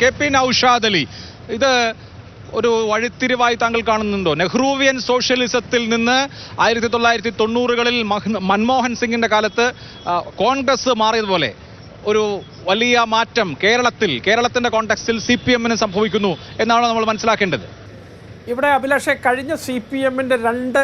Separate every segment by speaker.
Speaker 1: K P. Naushad Ali, ഇത് ഒരു വഴിത്തിരിവായി താങ്കൾ കാണുന്നുണ്ടോ? നെഹ്റുവിയൻ സോഷ്യലിസത്തിൽ നിന്ന് 1990കളിൽ മൻമോഹൻ സിംഗിന്റെ കാലത്ത് കോൺഗ്രസ് മാറിയതുപോലെ ഒരു വലിയ മാറ്റം കേരളത്തിന്റെ കോണ്ടെക്സ്റ്റിൽ CPM-ന് സംഭവിക്കുന്നു എന്നാണ് നമ്മൾ മനസ്സിലാക്കേണ്ടത്.
Speaker 2: ഇവിടെ അഭിലാഷെ, കഴിഞ്ഞ CPM-ന്റെ 2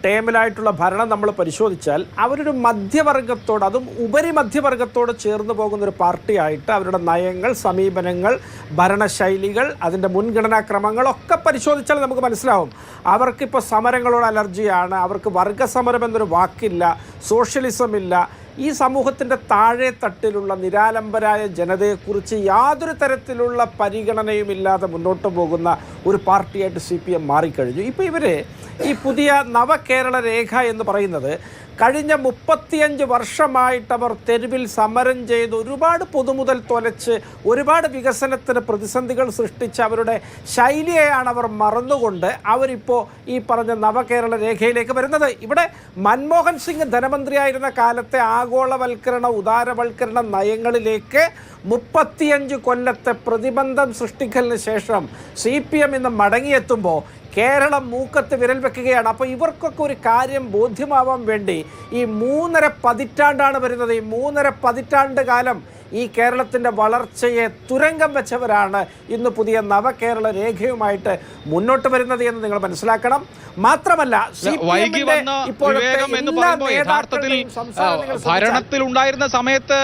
Speaker 2: ടേമിലായിട്ടുള്ള ഭരണം നമ്മൾ പരിശോധിച്ചാൽ അവരൊരു മധ്യവർഗത്തോട്, അതും ഉപരിമധ്യവർഗത്തോട് ചേർന്ന് പോകുന്ന ഒരു പാർട്ടിയായിട്ട് അവരുടെ നയങ്ങൾ, സമീപനങ്ങൾ, ഭരണശൈലികൾ, അതിൻ്റെ മുൻഗണനാക്രമങ്ങളൊക്കെ പരിശോധിച്ചാൽ നമുക്ക് മനസ്സിലാവും. അവർക്കിപ്പോൾ സമരങ്ങളോട് അലർജിയാണ്, അവർക്ക് വർഗസമരം എന്നൊരു വാക്കില്ല, സോഷ്യലിസം ഇല്ല. ഈ സമൂഹത്തിൻ്റെ താഴെ തട്ടിലുള്ള നിരാലംബരായ ജനതയെക്കുറിച്ച് യാതൊരു തരത്തിലുള്ള പരിഗണനയുമില്ലാതെ മുന്നോട്ട് പോകുന്ന ഒരു പാർട്ടിയായിട്ട് CPM മാറിക്കഴിഞ്ഞു. ഇപ്പോൾ ഇവർ ഈ പുതിയ നവകേരള രേഖ എന്ന് പറയുന്നത് കഴിഞ്ഞ 35 വർഷമായിട്ട് അവർ തെരുവിൽ സമരം ചെയ്ത് ഒരുപാട് പൊതുമുതൽ തൊലച്ച് ഒരുപാട് വികസനത്തിന് പ്രതിസന്ധികൾ സൃഷ്ടിച്ച് അവരുടെ ശൈലിയെയാണ് അവർ മറന്നുകൊണ്ട് അവരിപ്പോൾ ഈ പറഞ്ഞ നവകേരള രേഖയിലേക്ക് വരുന്നത്. ഇവിടെ മൻമോഹൻ സിംഗ് ധനമന്ത്രിയായിരുന്ന കാലത്തെ ആഗോളവൽക്കരണ, ഉദാരവൽക്കരണ നയങ്ങളിലേക്ക് 35 കൊല്ലത്തെ പ്രതിബന്ധം സൃഷ്ടിക്കലിന് ശേഷം CPM ഇന്ന് മടങ്ങിയെത്തുമ്പോൾ കേരളം മൂക്കത്ത് വിരൽ വെക്കുകയാണ്. അപ്പോൾ ഇവർക്കൊക്കെ ഒരു കാര്യം ബോധ്യമാവാൻ വേണ്ടി ഈ 3.5 പതിറ്റാണ്ടാണ് വരുന്നത്. ഈ 3.5 പതിറ്റാണ്ട് കാലം ഈ കേരളത്തിൻ്റെ വളർച്ചയെ തുരങ്കം വെച്ചവരാണ് ഇന്ന് പുതിയ നവകേരള രേഖയുമായിട്ട് മുന്നോട്ട് വരുന്നത് എന്ന് നിങ്ങൾ മനസ്സിലാക്കണം. മാത്രമല്ല,
Speaker 1: ഭരണത്തിലുണ്ടായിരുന്ന സമയത്ത്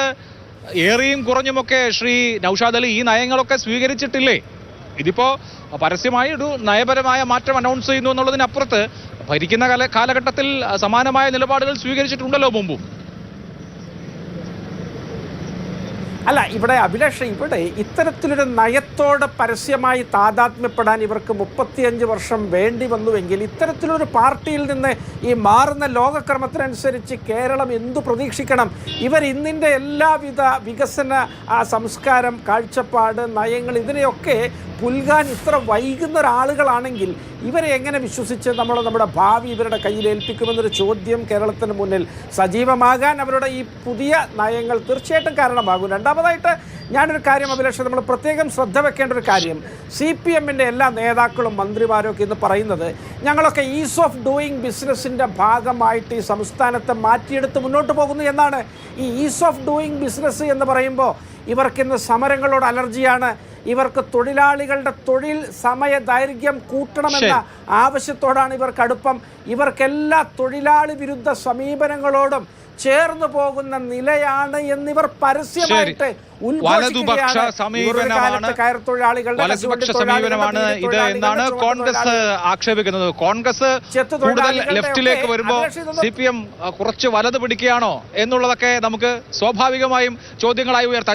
Speaker 1: ഏറിയും കുറഞ്ഞുമൊക്കെ ശ്രീ നൗഷാദ് അലി ഈ നയങ്ങളൊക്കെ സ്വീകരിച്ചിട്ടില്ലേ? ഇതിപ്പോ പരസ്യമായി ഒരു നയപരമായ മാറ്റം അനൗൺസ് ചെയ്യുന്നു എന്നുള്ളതിനപ്പുറത്ത് ഭരിക്കുന്ന കാലഘട്ടത്തിൽ സമാനമായ നിലപാടുകൾ സ്വീകരിച്ചിട്ടുണ്ടല്ലോ മുമ്പും.
Speaker 2: അല്ല, ഇവിടെ അഭിലാഷ്, ഇവിടെ ഇത്തരത്തിലൊരു നയത്തോട് പരസ്യമായി താതാത്മ്യപ്പെടാൻ ഇവർക്ക് 35 വർഷം വേണ്ടി വന്നുവെങ്കിൽ ഇത്തരത്തിലൊരു പാർട്ടിയിൽ നിന്ന് ഈ മാറുന്ന ലോകക്രമത്തിനനുസരിച്ച് കേരളം എന്തു പ്രതീക്ഷിക്കണം? ഇവർ ഇന്നിൻ്റെ എല്ലാവിധ വികസന സംസ്കാരം, കാഴ്ചപ്പാട്, നയങ്ങൾ ഇതിനെയൊക്കെ പുൽകാൻ ഇത്ര വൈകുന്ന ഒരാളുകളാണെങ്കിൽ ഇവരെ എങ്ങനെ വിശ്വസിച്ച് നമ്മുടെ ഭാവി ഇവരുടെ കയ്യിൽ ഏൽപ്പിക്കുമെന്നൊരു ചോദ്യം കേരളത്തിന് മുന്നിൽ സജീവമാകാൻ അവരുടെ ഈ പുതിയ നയങ്ങൾ തീർച്ചയായിട്ടും കാരണമാകും. രണ്ടാമതായിട്ട് ഞാനൊരു കാര്യം അഭിലാഷ്, നമ്മൾ പ്രത്യേകം ശ്രദ്ധ വെക്കേണ്ട ഒരു കാര്യം, CPM-ന്റെ എല്ലാ നേതാക്കളും മന്ത്രിമാരും ഒക്കെ ഇന്ന് പറയുന്നത് ഞങ്ങളൊക്കെ ഈസ് ഓഫ് ഡൂയിങ് ബിസിനസ്സിൻ്റെ ഭാഗമായിട്ട് ഈ സംസ്ഥാനത്തെ മാറ്റിയെടുത്ത് മുന്നോട്ട് പോകുന്നു എന്നാണ്. ഈ ഈസ് ഓഫ് ഡൂയിങ് ബിസിനസ് എന്ന് പറയുമ്പോൾ ഇവർക്കിന്ന് സമരങ്ങളോട് അലർജിയാണ്. ഇവർക്ക് തൊഴിലാളികളുടെ തൊഴിൽ സമയ ദൈർഘ്യം കൂട്ടണമെന്ന ആവശ്യത്തോടാണ് ഇവർക്ക് അടുപ്പം. ഇവർക്കെല്ലാ തൊഴിലാളി വിരുദ്ധ സമീപനങ്ങളോടും ചേർന്നു പോകുന്ന നിലയാണ് എന്നിവർ പരസ്യമായിട്ട്
Speaker 1: വലതുപക്ഷ സമീപനമാണ് ഇത് എന്നാണ് കോൺഗ്രസ് ആക്ഷേപിക്കുന്നത്. കോൺഗ്രസ് കൂടുതൽ ലെഫ്റ്റിലേക്ക് വരുമ്പോൾ CPM കുറച്ച് വലത് പിടിക്കുകയാണോ എന്നുള്ളതൊക്കെ നമുക്ക് സ്വാഭാവികമായും ചോദ്യങ്ങളായി ഉയർത്താം.